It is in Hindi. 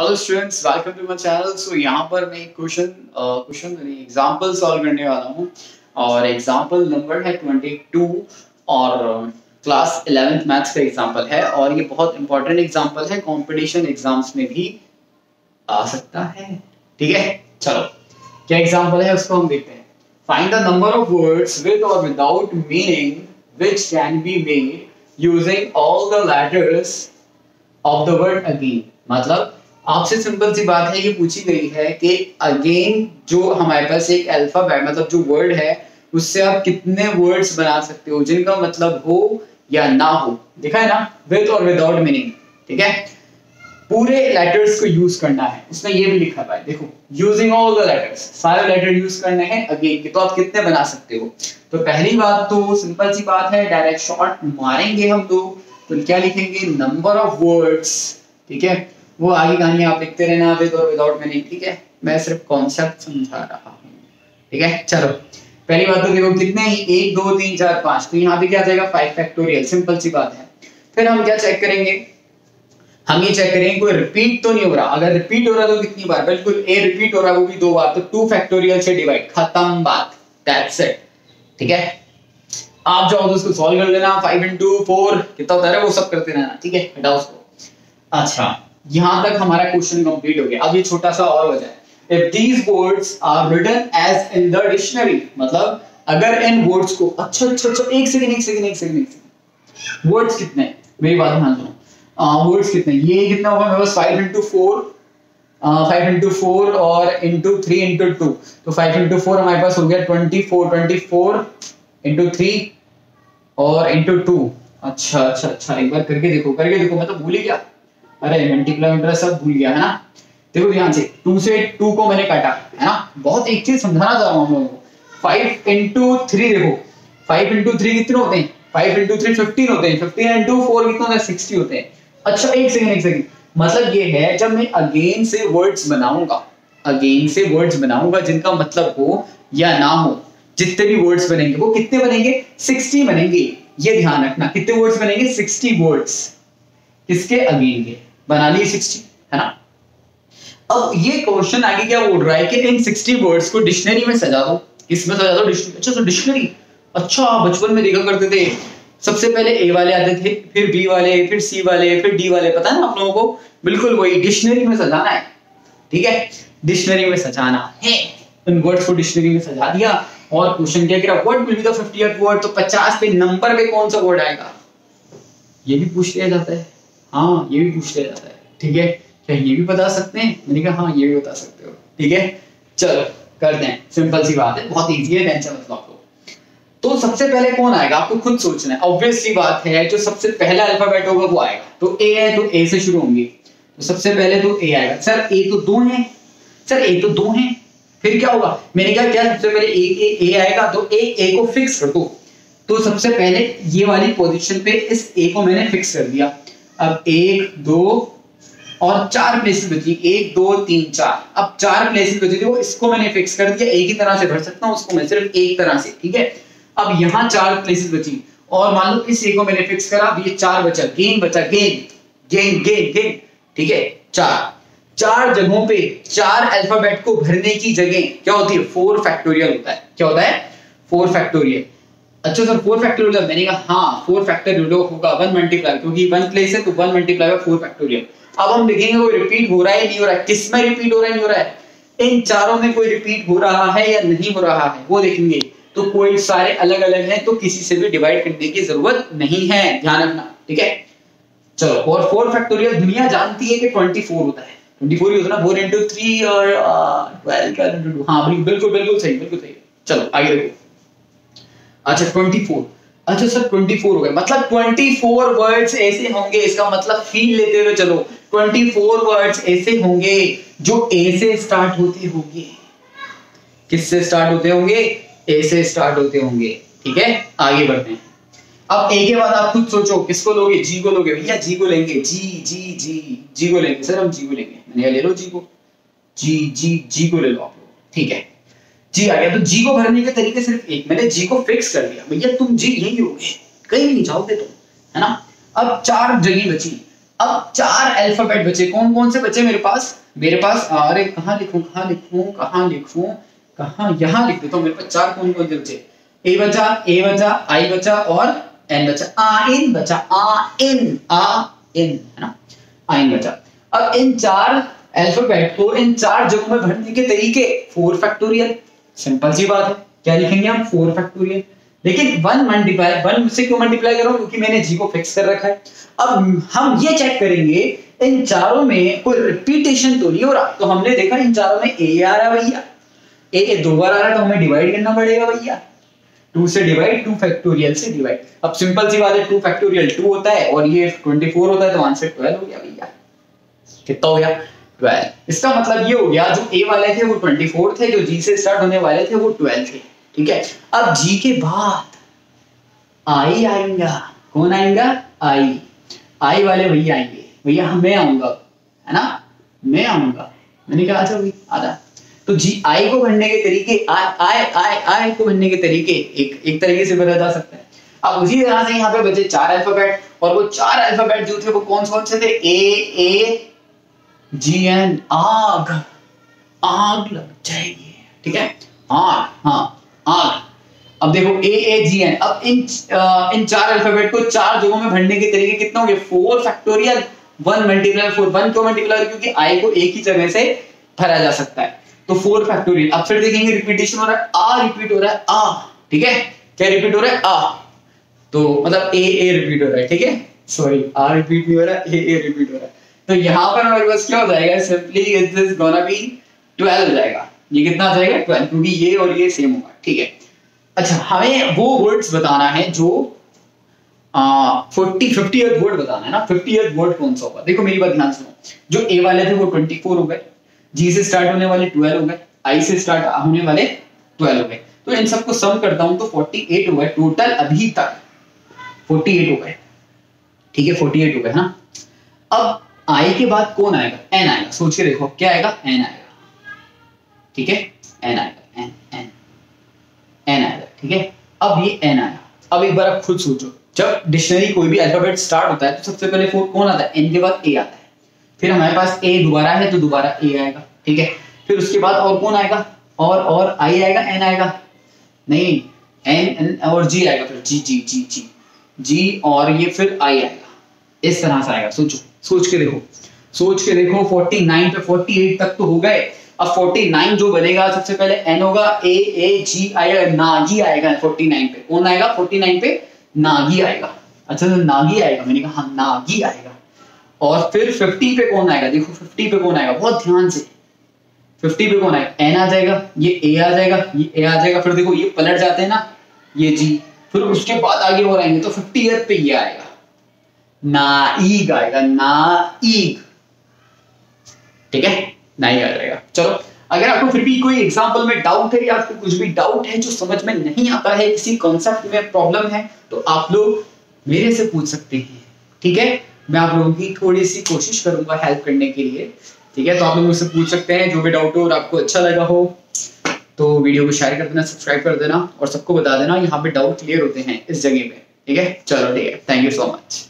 Hello students, welcome to my channel. So यहाँ पर मैं एक क्वेश्चन एग्जांपल सॉल्व करने वाला हूँ और एग्जांपल नंबर है 22 और क्लास 11th मैथ्स का एग्जांपल है और ये बहुत इंपॉर्टेंट एग्जांपल है, कंपटीशन एग्जाम्स में भी आ सकता है। ठीक है, चलो क्या एग्जांपल है उसको हम देखते हैं। Find the number of words with और without meaning which can be made using all the letters of the word again. मतलब आपसे सिंपल सी बात है, ये पूछी गई है कि अगेन जो हमारे पास एक अल्फाबेट मतलब जो वर्ड है उससे आप कितने वर्ड्स बना सकते हो जिनका मतलब हो या ना हो। देखा है ना, विद और विदाउट मीनिंग। ठीक है, पूरे लेटर्स को यूज करना है। उसने ये भी लिखा है, देखो यूजिंग ऑल द लेटर्स, सारे लेटर यूज करने हैं अगेन के, तो आप कितने बना सकते हो। तो पहली बात तो सिंपल सी बात है, डायरेक्ट शॉर्ट मारेंगे हम लोग। तो क्या लिखेंगे, नंबर ऑफ वर्ड्स। ठीक है, वो आगे कहानी आप लिखते रहना विद और विदाउट मीनिंग। ठीक है, मैं सिर्फ कॉन्सेप्ट समझा रहा हूँ। ठीक है, चलो पहली बात तो देखो कितने ही 1 2 3 4 5, तो यहाँ पे क्या आ जाएगा 5 फैक्टोरियल, सिंपल सी बात है। फिर हम क्या चेक करेंगे, हम ये चेक करेंगे कोई रिपीट तो नहीं हो रहा। अगर रिपीट हो रहा तो कितनी बार, बिल्कुल ए रिपीट हो रहा है वो भी 2 बार, तो 2 फैक्टोरियल से डिवाइड, खत्म बात, दैट्स इट। ठीक है, आप जाओ तो उसको सॉल्व कर लेना। 5 into 4 कितना होता है वो सब करते रहना। ठीक है, हटाओ उसको। अच्छा, यहां तक हमारा क्वेश्चन कंप्लीट हो गया। अब ये छोटा सा और वजह है, if these words are written as in the dictionary, मतलब अगर इन वर्ड्स को अच्छा एक सेकंड वर्ड्स कितने, मेरी बात ध्यान दो। वर्ड्स कितने, ये कितना होगा मेरे पास 5 into 4 5 into 4 और into 3 into 2, तो 5 into 4 हमारे पास हो गया 24 into 3 और into 2। अच्छा, एक बार करके देखो मैं तो भूल ही गया। अरे मल्टीप्लाई सब भूल गया है ना। देखो ध्यान से, 2 से 2 को मैंने काटा है ना। बहुत एक चीज समझाना चाह रहा हूं हम लोगों को। 5 into 3 देखो, 5 into 3 कितने होते हैं, 5 into 3 15 होते हैं, 15 into 4 कितने होते हैं, 60 होते हैं। अच्छा एक सेकंड, मतलब ये है जब मैं अगेन से वर्ड्स बनाऊंगा जिनका मतलब हो या ना हो, जितने भी वर्ड्स बनेंगे वो कितने बनेंगे, 60 बनेंगे। ये ध्यान रखना, कितने वर्ड्स बनेंगे, 60 वर्ड्स। किसके, अगेन के, बना लिए 60, है ना। अब ये क्वेश्चन आगे क्या बोल रहा है कि इन 60 वर्ड्स को डिक्शनरी में सजा दो। किसमें सजा दो, डिक्शनरी। अच्छा तो डिक्शनरी, अच्छा बचपन में देखा करते थे, सबसे पहले ए वाले आते थे, फिर बी वाले, फिर सी वाले, फिर डी वाले, पता है ना आप लोगों को। बिल्कुल वही डिक्शनरी में सजाना है। ठीक है, डिक्शनरी में सजाना है। इन वर्ड्स को डिक्शनरी में सजा दिया और क्वेश्चन क्या कह रहा, what will be the 50th word, तो 50 पे नंबर पे कौन सा वर्ड आएगा, ये भी पूछ लिया जाता है। हाँ, ये भी पूछ लिया जाता है। ठीक है, क्या ये भी बता सकते हैं, मैंने कहा हाँ ये भी बता सकते हो। ठीक है, चलो करते हैं, सिंपल सी बात है, बहुत इजी है, टेंशन मत लो आपको। तो सबसे पहले कौन आएगा आपको खुद सोचना है। ऑब्वियसली बात है, जो सबसे पहला अल्फाबेट होगा वो आएगा। तो ए है तो ए से शुरू होंगे, तो सबसे पहले तो ए आएगा। सर ए तो 2 है, सर ए तो 2 है, फिर क्या होगा, मैंने कहा क्या सबसे पहले ए आएगा, तो ए को फिक्स कर दो। तो सबसे पहले ये वाली पोजीशन पे इस ए को मैंने फिक्स कर दिया। अब 1 2 और 4 प्लेसेस बची, 1 2 3 4। अब 4 प्लेसेस बची थी, वो इसको मैंने फिक्स कर दिया। एक ही तरह से भर सकता हूं उसको मैं, सिर्फ एक तरह से। ठीक है, अब यहाँ 4 प्लेसेस बची और मान लो इस ए को मैंने फिक्स करा, अब ये 4 बचा, गेन। ठीक है, 4 जगहों पे 4 अल्फाबेट को भरने की जगह क्या होती है, 4 फैक्टोरियल होता है। क्या होता है, 4 फैक्टोरियल। अच्छा सर 4 फैक्टोरियल, मैंने कहा हाँ 4 फैक्टोरियल होगा 1 मल्टीप्लाई, क्योंकि 1 प्लेस है तो 1 मल्टीप्लाई 4 फैक्टोरियल। अब हम देखेंगे कोई रिपीट हो रहा है नहीं हो रहा है, किस में रिपीट हो रहा है नहीं हो रहा है, इन चारों में कोई रिपीट हो रहा है या नहीं हो रहा है वो देखेंगे। तो कोई सारे अलग अलग हैं तो किसी से भी डिवाइड करने की जरूरत नहीं है, ध्यान रखना। ठीक है, चलो, और 4 फैक्टोरियल दुनिया जानती है कि 24 होता है, 24 ही होता है ना, 4 into 3 और 12 into 2। हाँ बिल्कुल सही। चलो आगे देखो। अच्छा 24, अच्छा सर 24 हो गए, मतलब 24 वर्ड्स ऐसे होंगे, इसका मतलब फील लेते हुए चलो, 24 वर्ड्स ऐसे होंगे जो ए से स्टार्ट होते होंगे। किससे स्टार्ट होते होंगे, ए से स्टार्ट होते होंगे। ठीक है, आगे बढ़ते हैं। अब ए के बाद आप खुद सोचो किसको लोगे, जी को लोगे भैया, जी को लेंगे, जी को लेंगे सर, हम जी को लेंगे। मैंने ले लो जी को, जी को ले लो आप लोग। ठीक है, जी आ गया। तो जी को भरने के तरीके सिर्फ एक, मैंने जी को फिक्स कर दिया, भैया तुम जी यही होगे, कहीं नहीं जाओगे तुम, है ना। अब 4 जगह बची, अब 4 अल्फाबेट बचे, कौन कौन से बचे मेरे पास? अरे कहाँ लिखूं, यहाँ लिख देता हूँ। मेरे पास 4 कौन कौन से बचे? ए बचा, आई बचा और एन बचा। आइन बचा, आइन है ना, आइन बचा। अब इन 4 अल्फाबेट को इन 4 जगहों में भरने के तरीके 4 फैक्टोरियल, सिंपल सी बात है। क्या लिखेंगे हम? 4 फैक्टोरियल। लेकिन 1 से क्यों मल्टीप्लाई कर रहा हूं? क्योंकि मैंने जी को फिक्स कर रखा है। अब हम ये चेक करेंगे इन चारों में कोई रिपीटेशन तो नहीं हो रहा। तो हमने देखा इन चारों में ए आ रहा है भैया, ए 2 बार आ रहा है, तो हमें डिवाइड करना पड़ेगा भैया। 2 से डिवाइड, 2 फैक्टोरियल से डिवाइड। अब सिंपल सी बात है, 2 फैक्टोरियल 2 होता है और ये 24 होता है, तो आंसर 12 हो गया भैया। कितना हो गया? 12। इसका मतलब ये हो गया, जो ए वाले थे वो 24 थे, जो जी से स्टार्ट होने वाले थे वो 12 थे। ठीक है, अब जी के बाद आई आएगा। कौन आएगा? आई वाले भैया आएंगे। भैया मैं आऊंगा, है ना, मैं आऊंगा। मैंने कहा अच्छा भाई आधा। तो जी आई को भरने के तरीके, आई को भरने के तरीके एक तरीके से बदला जा सकता है। अब उसी तरह से यहाँ पे बचे 4 अल्फाबेट, और वो 4 अल्फाबेट जो थे वो कौन से थे? ए जी एन, आग लग जाएगी। ठीक है, आग। अब देखो ए जी एन। अब इन 4 अल्फाबेट को 4 जगहों में भरने के तरीके कितना हो गए? 4 फैक्टोरियल। 1 मल्टीप्लाई 4। 1 क्यों मल्टीप्लाई? क्योंकि आई को एक ही जगह से भरा जा सकता है, तो 4 फैक्टोरियल। अब फिर देखेंगे रिपीटेशन हो रहा है, आ रिपीट हो रहा है, आ। ठीक है, क्या रिपीट हो रहा है? आ। तो मतलब ए रिपीट हो रहा है। ठीक है, सॉरी, आ रिपीट नहीं हो रहा है, ए रिपीट हो रहा है। तो यहां पर हमारे पास क्या हो जाएगा? Simply it is gonna be 12 हो जाएगा। ये कितना आ जाएगा? 12, क्योंकि ये और ये सेम होगा। ठीक है, अच्छा हमें वो वर्ड्स बताना है जो 50th वर्ड बताना है ना। 50th वर्ड कौन सा होगा? देखो मेरी बात ध्यान सुनो। जो ए वाले थे वो 24 हो गए, जी से स्टार्ट होने वाले 12 हो गए, आई से स्टार्ट होने वाले 12 हो गए। तो इन सबको सम करता हूं तो 48 हो गए टोटल। अभी तक 48 हो गए। ठीक है, 48 हो गए ना। अब आई के बाद कौन आएगा? एन आएगा। सोच के देखो क्या आएगा? एन आएगा। ठीक है, एन आएगा, एन आएगा। ठीक है, अब ये एन आया। अब एक बार आप खुद सोचो, जब डिक्शनरी कोई भी अल्फाबेट स्टार्ट होता है तो सबसे पहले कौन आता है? एन के बाद ए आता है। फिर हमारे पास ए दोबारा है तो दोबारा ए आएगा। ठीक है, फिर उसके बाद और कौन आएगा? और आई आएगा, एन आएगा? नहीं, एन और जी आएगा। फिर जी और ये फिर आई आएगा। इस तरह से आएगा। सोच के देखो 49 पे 48 तक तो हो गए। अब 49 जो बनेगा, सबसे पहले एन होगा, ए जी आएगा, नागी आएगा 49 पे। कौन आएगा 49 पे? नागी आएगा। अच्छा तो नागी आएगा, मैंने कहा हाँ नागी आएगा। और फिर 50 पे कौन आएगा? देखो 50 पे कौन आएगा, बहुत ध्यान से। 50 पे कौन आएगा? एन आ जाएगा, ये ए आ जाएगा, ये ए आ जाएगा। फिर देखो ये पलट जाते हैं ना, ये जी। फिर उसके बाद आगे और आएंगे तो 50th पे ये आएगा, नाईग आएगा, नाईग। ठीक है, नाईग आ जाएगा। चलो, अगर आपको फिर भी कोई एग्जांपल में डाउट है या आपको कुछ भी डाउट है जो समझ में नहीं आता है, किसी कॉन्सेप्ट में प्रॉब्लम है, तो आप लोग मेरे से पूछ सकते हैं। ठीक है, मैं आप लोगों की थोड़ी सी कोशिश करूंगा हेल्प करने के लिए। ठीक है, तो आप लोग मुझसे पूछ सकते हैं जो भी डाउट हो, और आपको अच्छा लगा हो तो वीडियो को शेयर कर देना, सब्सक्राइब कर देना और सबको बता देना यहाँ पे डाउट क्लियर होते हैं इस जगह पे। ठीक है, चलो ठीक है, थैंक यू सो मच।